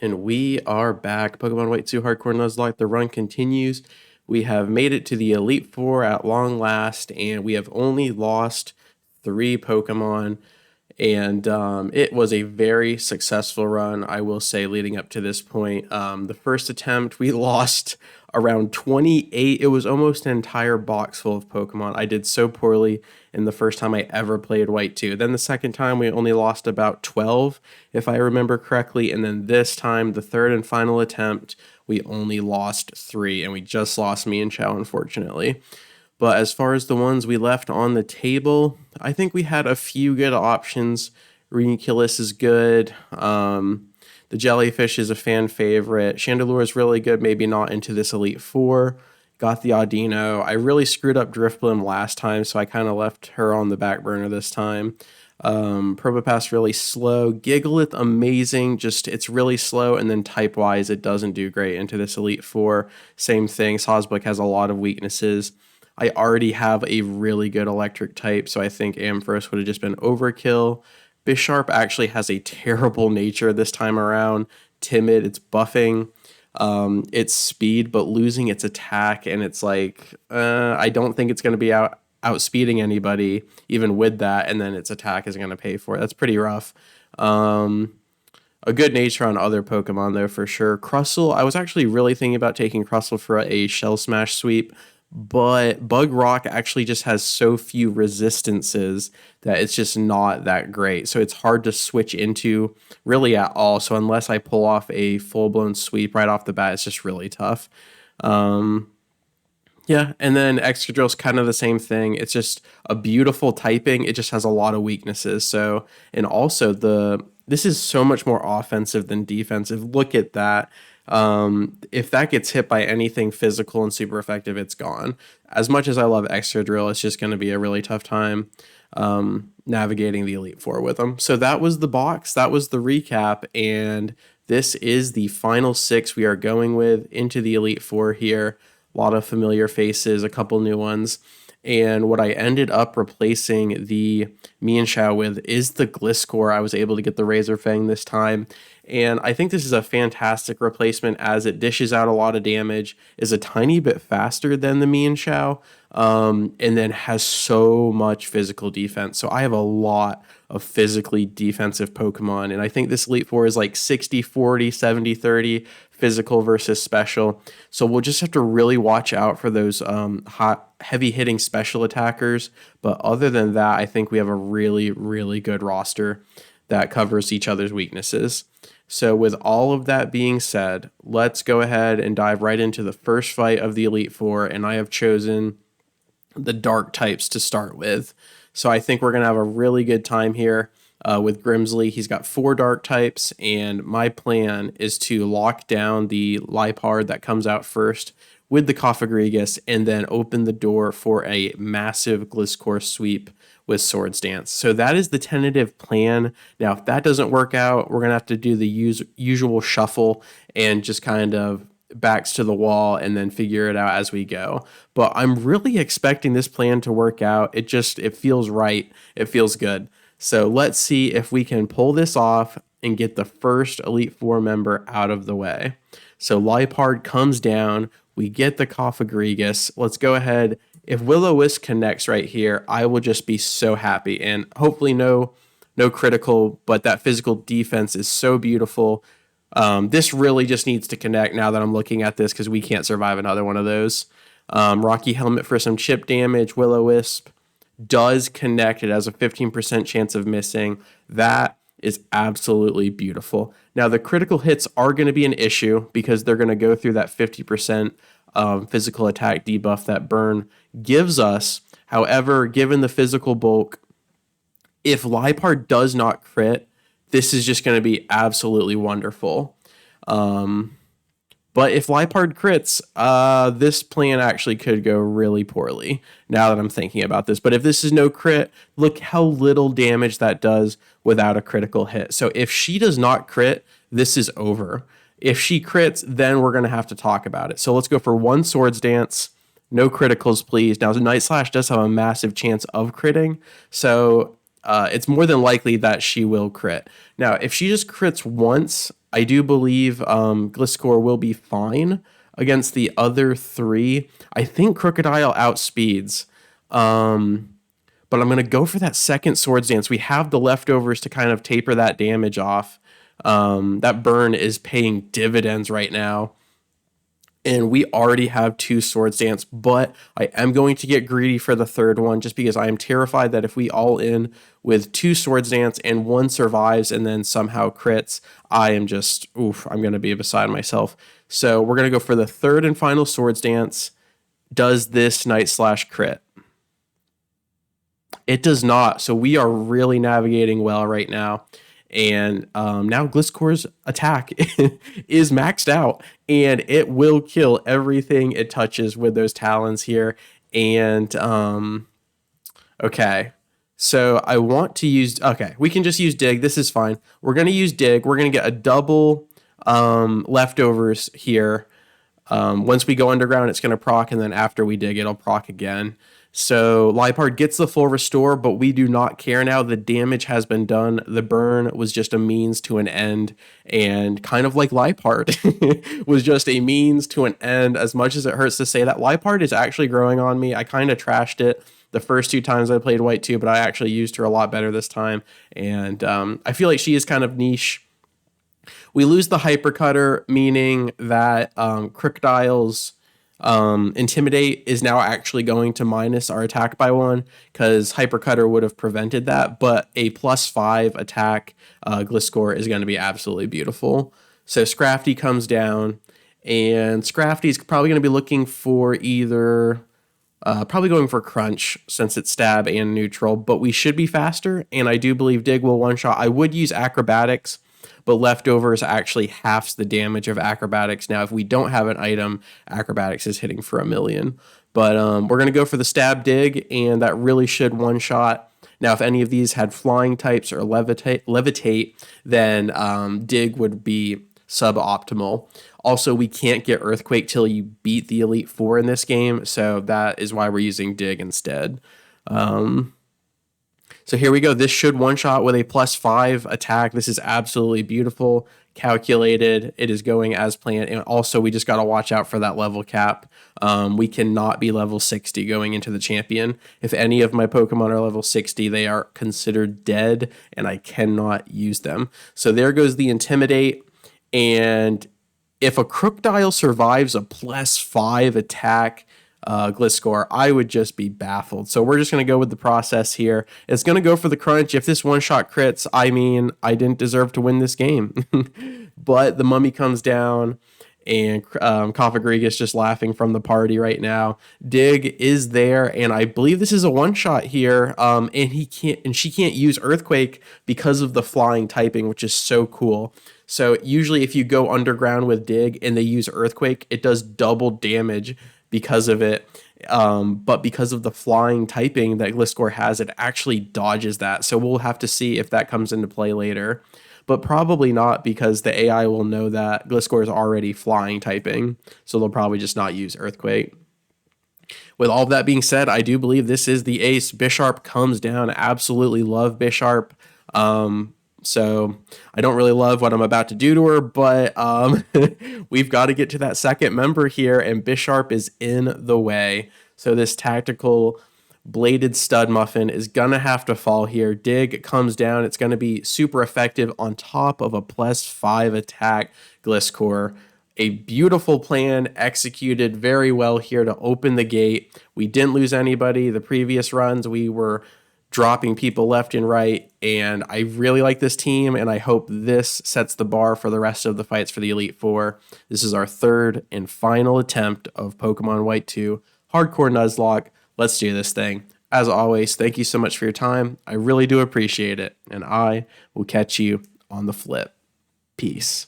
And we are back. Pokemon White 2 Hardcore Nuzlocke. The run continues. We have made it to the Elite Four at long last, and we have only lost 3 Pokemon. And it was a very successful run, I will say, leading up to this point. The first attempt, we lost around 28. It was almost an entire box full of Pokemon. I did so poorly in the first time I ever played White 2. Then the second time, we only lost about 12, if I remember correctly. And then this time, the third and final attempt, we only lost 3. And we just lost me and Chow, unfortunately. But as far as the ones we left on the table, I think we had a few good options. Reniculus is good. The Jellyfish is a fan favorite. Chandelure is really good, maybe not into this Elite Four. Got the Audino. I really screwed up Drifblim last time, so I kind of left her on the back burner this time. Probopass really slow. Gigalith amazing, just it's really slow, and then type-wise it doesn't do great into this Elite Four. Same thing, Sawsbuck has a lot of weaknesses. I already have a really good electric type, so I think Ampharos would have just been overkill. Bisharp actually has a terrible nature this time around. Timid, it's buffing its speed, but losing its attack, and it's like, I don't think it's going to be outspeeding anybody, even with that, and then its attack is going to pay for it. That's pretty rough. A good nature on other Pokemon, though, for sure. Crustle, I was actually really thinking about taking Crustle for a Shell Smash sweep, but Bug Rock actually just has so few resistances that it's just not that great. So it's hard to switch into really at all. So unless I pull off a full-blown sweep right off the bat, it's just really tough. Yeah, and then Excadrill's kind of the same thing. It's just a beautiful typing. It just has a lot of weaknesses. So, and also this is so much more offensive than defensive. Look at that. If that gets hit by anything physical and super effective, it's gone. As much as I love Excadrill, it's just going to be a really tough time navigating the Elite Four with them. So that was the box. That was the recap. And this is the final 6 we are going with into the Elite Four here. A lot of familiar faces, a couple new ones. And what I ended up replacing the Mienshao with is the Gliscor. I was able to get the Razor Fang this time. And I think this is a fantastic replacement as it dishes out a lot of damage, is a tiny bit faster than the Mienshao, and then has so much physical defense. So I have a lot of physically defensive Pokemon. And I think this Elite Four is like 60-40, 70-30 physical versus special. So we'll just have to really watch out for those heavy hitting special attackers. But other than that, I think we have a really, really good roster that covers each other's weaknesses. So with all of that being said, let's go ahead and dive right into the first fight of the Elite Four. And I have chosen the dark types to start with. So I think we're going to have a really good time here with Grimsley. He's got 4 dark types, and my plan is to lock down the Lipard that comes out first with the Cofagrigus, and then open the door for a massive Gliscor sweep with Swords Dance. So that is the tentative plan. Now, if that doesn't work out, we're going to have to do the usual shuffle and just kind of backs to the wall and then figure it out as we go. But I'm really expecting this plan to work out. It feels right. It feels good. So let's see if we can pull this off and get the first Elite Four member out of the way. So Lipard comes down. We get the Cofagrigus. Let's go ahead. If Will-O-Wisp connects right here, I will just be so happy. And hopefully no critical, but that physical defense is so beautiful. This really just needs to connect now that I'm looking at this, because we can't survive another one of those. Rocky Helmet for some chip damage. Will-O-Wisp does connect. It has a 15% chance of missing. That is absolutely beautiful. Now, the critical hits are going to be an issue because they're going to go through that 50% physical attack debuff that Burn gives us. However, given the physical bulk, if Lipard does not crit, this is just going to be absolutely wonderful. But if Lipard crits, this plan actually could go really poorly now that I'm thinking about this. But if this is no crit, look how little damage that does without a critical hit. So if she does not crit, this is over. If she crits, then we're going to have to talk about it. So let's go for 1 Swords Dance. No criticals, please. Now, Night Slash does have a massive chance of critting. So it's more than likely that she will crit. Now, if she just crits once, I do believe Gliscor will be fine against the other three. I think Crocodile outspeeds. But I'm going to go for that second Swords Dance. We have the leftovers to kind of taper that damage off. That burn is paying dividends right now. And we already have two Swords Dance, but I am going to get greedy for the third one just because I am terrified that if we all in with two Swords Dance and one survives and then somehow crits, I am just, I'm going to be beside myself. So we're going to go for the third and final Swords Dance. Does this Night/crit? It does not. So we are really navigating well right now. And now Gliscor's attack is maxed out, and it will kill everything it touches with those talons here. And okay, so I want to use, okay, we can just use dig. This is fine. We're going to use dig. We're going to get a double leftovers here. Once we go underground, it's going to proc, and then after we dig, it'll proc again. So Lillipup gets the full restore, but we do not care now. The damage has been done. The burn was just a means to an end, and kind of like Lillipup was just a means to an end. As much as it hurts to say that, Lillipup is actually growing on me. I kind of trashed it the first two times I played White 2, but I actually used her a lot better this time, and I feel like she is kind of niche. We lose the Hypercutter, meaning that Crocodile's Intimidate is now actually going to minus our attack by 1 because Hypercutter would have prevented that, but a +5 attack Gliscor is going to be absolutely beautiful. So Scrafty comes down, and Scrafty's probably going to be looking for either probably going for Crunch since it's stab and neutral, but we should be faster, and I do believe Dig will one-shot. I would use Acrobatics, but leftovers actually halves the damage of Acrobatics. Now, if we don't have an item, Acrobatics is hitting for 1,000,000. But we're going to go for the stab dig, and that really should one-shot. Now, if any of these had flying types or levitate, then dig would be suboptimal. Also, we can't get Earthquake till you beat the Elite Four in this game, so that is why we're using dig instead. So here we go. This should one-shot with a +5 attack. This is absolutely beautiful, calculated. It is going as planned. And also, we just got to watch out for that level cap. We cannot be level 60 going into the champion. If any of my Pokemon are level 60, they are considered dead, and I cannot use them. So there goes the Intimidate. And if a Crocodile survives a +5 attack Gliscor, I would just be baffled. So we're just going to go with the process here. It's going to go for the Crunch. If this one-shot crits, I mean, I didn't deserve to win this game. But the Mummy comes down, and Kofagriga is just laughing from the party right now. Dig is there, and I believe this is a one-shot here, and she can't use Earthquake because of the flying typing, which is so cool. So usually if you go underground with Dig and they use Earthquake, it does double damage because of it. But because of the flying typing that Gliscor has, it actually dodges that. So we'll have to see if that comes into play later. But probably not, because the AI will know that Gliscor is already flying typing. So they'll probably just not use Earthquake. With all of that being said, I do believe this is the ace. Bisharp comes down. Absolutely love Bisharp. So I don't really love what I'm about to do to her, but we've got to get to that second member here, and Bisharp is in the way. So this tactical bladed stud muffin is going to have to fall here. Dig comes down. It's going to be super effective on top of a +5 attack Gliscor. A beautiful plan executed very well here to open the gate. We didn't lose anybody. The previous runs, we were dropping people left and right, and I really like this team, and I hope this sets the bar for the rest of the fights for the Elite Four. This is our third and final attempt of Pokemon White 2 Hardcore Nuzlocke. Let's do this thing. As always, thank you so much for your time. I really do appreciate it, and I will catch you on the flip. Peace.